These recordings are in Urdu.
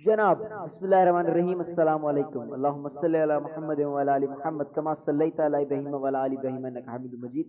جناب بسم اللہ الرحمن الرحیم السلام علیکم اللہم صلی علی محمد وعلی آل محمد کما صلیت علی ابراہیم وعلی آل ابراہیم انک حمید مجید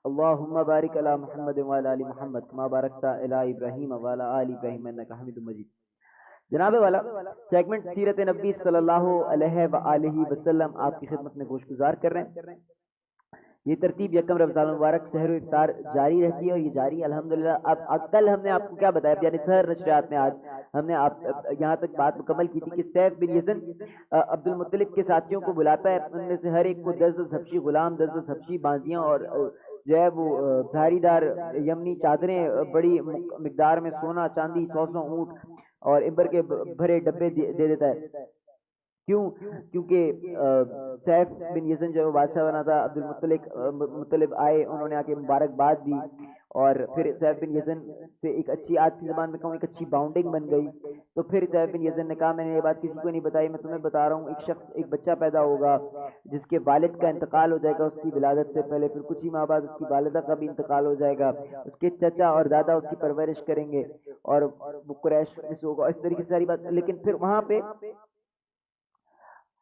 اللہم بارک علی محمد وعلی آل محمد کما بارکت علی ابراہیم وعلی آل ابراہیم انک حمید مجید۔ جناب والا سیگمنٹ سیرت نبی صلی اللہ علیہ وآلہ وسلم آپ کی خدمت میں گوشگزار کر رہے ہیں۔ یہ ترتیب یکم رمضان المبارک سحر و افطار جاری رہتی ہے اور یہ جاری الحمدللہ۔ اب کل ہم نے آپ کو کیا بتایا، یعنی سحر نشریات میں آج ہم نے یہاں تک بات مکمل کی تھی کہ سیف بن یزن عبد المطلب کے ساتھیوں کو بلاتا ہے، ان میں سے ہر ایک کو 10 حبشی غلام، 10 حبشی بازیاں اور جو ہے وہ دھاری دار یمنی چادریں، بڑی مقدار میں سونا چاندی، 100 اونٹ اور امبر کے بھرے ڈبے دے دیتا ہے۔ کیونکہ سیف بن یزن جو بادشاہ بنا تھا، عبد المطلب آئے، انہوں نے آ کے مبارکباد دی اور پھر سیف بن یزن سے ایک اچھی، آج کی زبان میں کہوں، ایک اچھی باؤنڈنگ بن گئی۔ تو پھر سیف بن یزن نے کہا میں نے یہ بات کسی کو نہیں بتائی، میں تمہیں بتا رہا ہوں، ایک بچہ پیدا ہوگا جس کے والد کا انتقال ہو جائے گا اس کی ولادت سے پہلے، پھر کچھ ہی ماہ بعد اس کی والدہ کا بھی انتقال ہو جائے گا، اس کے چچا اور دادا اس کی پرورش کریں گے اور وہ قریش میں سے ہوگا، اس طریقے سے ساری بات۔ لیکن پھر وہاں پہ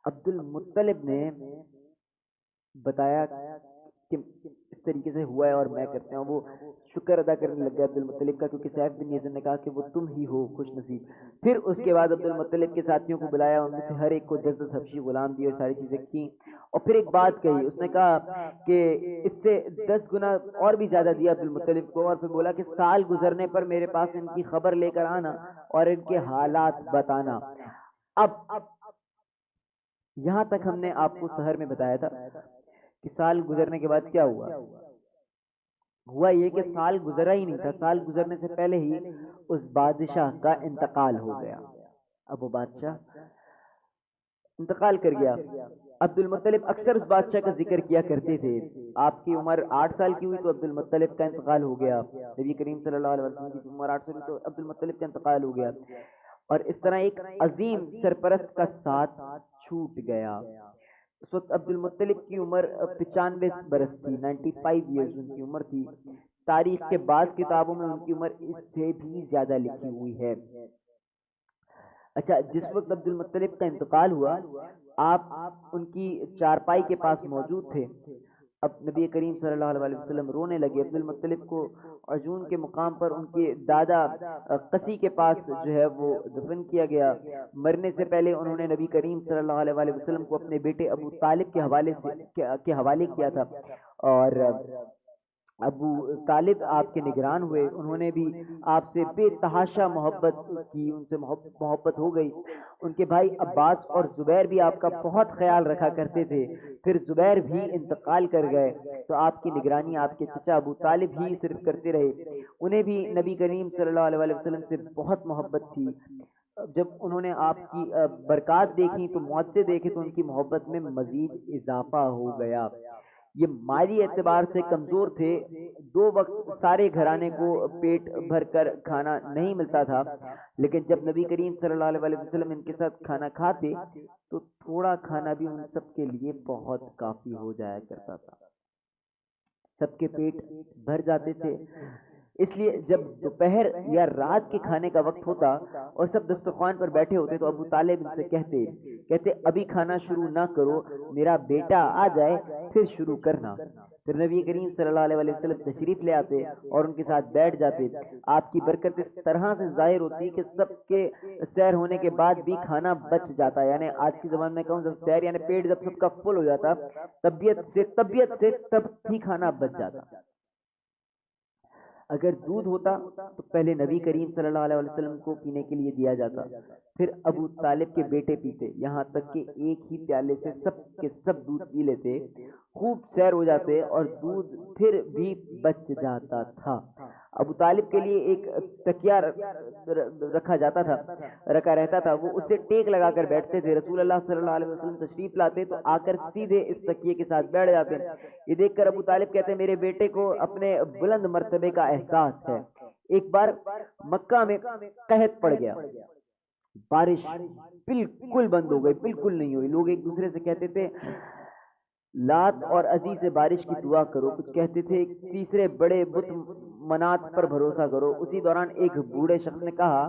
عبد المطلب نے بتایا کہ اس طریقے سے ہوا ہے اور میں کرتے ہوں، وہ شکر ادا کرنے لگ گیا عبد المطلب کا، کیونکہ سیف بن یزن نے کہا کہ وہ تم ہی ہو خوش نصیب۔ پھر اس کے بعد عبد المطلب کے ساتھیوں کو بلایا، ان میں سے ہر ایک کو 10 حبشی غلام دیے اور ساری چیزیں کی، اور پھر ایک بات کہی، اس نے کہا کہ اس سے 10 گنا اور بھی زیادہ دیا عبد المطلب کو، اور پھر بولا کہ سال گزرنے پر میرے پاس ان کی خبر لے کر آنا اور ان کے حالات بتانا۔ اب یہاں تک ہم نے آپ کو سحر میں بتایا تھا کہ سال گزرنے کے بعد کیا ہوا یہ کہ سال گزرا ہی نہیں تھا، سال گزرنے سے پہلے ہی اس بادشاہ کا انتقال ہو گیا۔ اب وہ بادشاہ انتقال کر گیا۔ عبد المطلب اکثر اس بادشاہ کا ذکر کیا کرتے تھے۔ آپ کی عمر 8 سال کی ہوئی تو عبد المطلب کا انتقال ہو گیا، نبی کریم صلی اللہ علیہ وسلم کی عمر 8 سال تو عبد المطلب کا انتقال ہو گیا، اور اس طرح ایک عظیم سرپرست کا ساتھ چھوٹ گیا۔ اس وقت عبد المطلب کی عمر 95 برس تھی، 95 ایئرز ان کی عمر تھی۔ تاریخ کے بعض کتابوں میں ان کی عمر اس سے بھی زیادہ لکھی ہوئی ہے۔ اچھا، جس وقت عبد المطلب کا انتقال ہوا، آپ ان کی چارپائی کے پاس موجود تھے۔ اب نبی کریم صلی اللہ علیہ وسلم رونے لگے۔ عبد المطلب کو عجون کے مقام پر ان کے دادا قسی کے پاس جو ہے وہ دفن کیا گیا۔ مرنے سے پہلے انہوں نے نبی کریم صلی اللہ علیہ وسلم کو اپنے بیٹے ابو طالب کے حوالے کیا تھا، اور ابو طالب آپ کے نگران ہوئے، انہوں نے بھی آپ سے بے تحاشا محبت کی، ان سے محبت ہو گئی۔ ان کے بھائی عباس اور زبیر بھی آپ کا بہت خیال رکھا کرتے تھے، پھر زبیر بھی انتقال کر گئے تو آپ کی نگرانی آپ کے چچا ابو طالب ہی صرف کرتے رہے۔ انہیں بھی نبی کریم صلی اللہ علیہ وسلم سے بہت محبت تھی۔ جب انہوں نے آپ کی برکات دیکھی تو معجزے دیکھے تو ان کی محبت میں مزید اضافہ ہو گیا۔ یہ مالی اعتبار سے کمزور تھے، 2 وقت سارے گھرانے کو پیٹ بھر کر کھانا نہیں ملتا تھا، لیکن جب نبی کریم صلی اللہ علیہ وسلم ان کے ساتھ کھانا کھاتے تو تھوڑا کھانا بھی ان سب کے لیے بہت کافی ہو جایا کرتا تھا، سب کے پیٹ بھر جاتے تھے۔ اس لیے جب دوپہر یا رات کے کھانے کا وقت ہوتا اور سب دسترخوان پر بیٹھے ہوتے تو ابو طالب ان سے کہتے ابھی کھانا شروع نہ کرو، میرا بیٹا آ جائے پھر شروع کرنا۔ پھر نبی کریم صلی اللہ علیہ وسلم تشریف لے آتے اور ان کے ساتھ بیٹھ جاتے۔ آپ کی برکت اس طرح سے ظاہر ہوتی کہ سب کے سیر ہونے کے بعد بھی کھانا بچ جاتا، یعنی آج کی زبان میں کہوں جب سیر یعنی پیٹ جب سب کا فل ہو جاتا، طبیعت سے تب بھی کھانا بچ جاتا۔ اگر دودھ ہوتا تو پہلے نبی کریم صلی اللہ علیہ وسلم کو پینے کے لیے دیا جاتا، پھر ابو طالب کے بیٹے پیتے، یہاں تک کہ ایک ہی پیالے سے سب کے سب دودھ پی لیتے، خوب سیر ہو جاتے اور دودھ پھر بھی بچ جاتا تھا۔ ابو طالب کے لیے ایک تکیہ رکھا رہتا تھا، وہ اس سے ٹیک لگا کر بیٹھتے تھے۔ رسول اللہ صلی اللہ علیہ وسلم تشریف لاتے تو آ کر سیدھے اس تکیے کے ساتھ بیٹھ جاتے۔ یہ دیکھ کر ابو طالب کہتے ہیں میرے بیٹے کو اپنے بلند مرتبے کا احساس ہے۔ ایک بار مکہ میں قحط پڑ گیا، بارش بالکل بند ہو گئی، بالکل نہیں ہوئی۔ لوگ ایک دوسرے سے کہتے تھے لات اور عزی سے بارش کی دعا کرو، کچھ کہتے تھے تیسرے بڑے بت منات پر بھروسہ کرو۔ اسی دوران ایک بوڑھے شخص نے کہا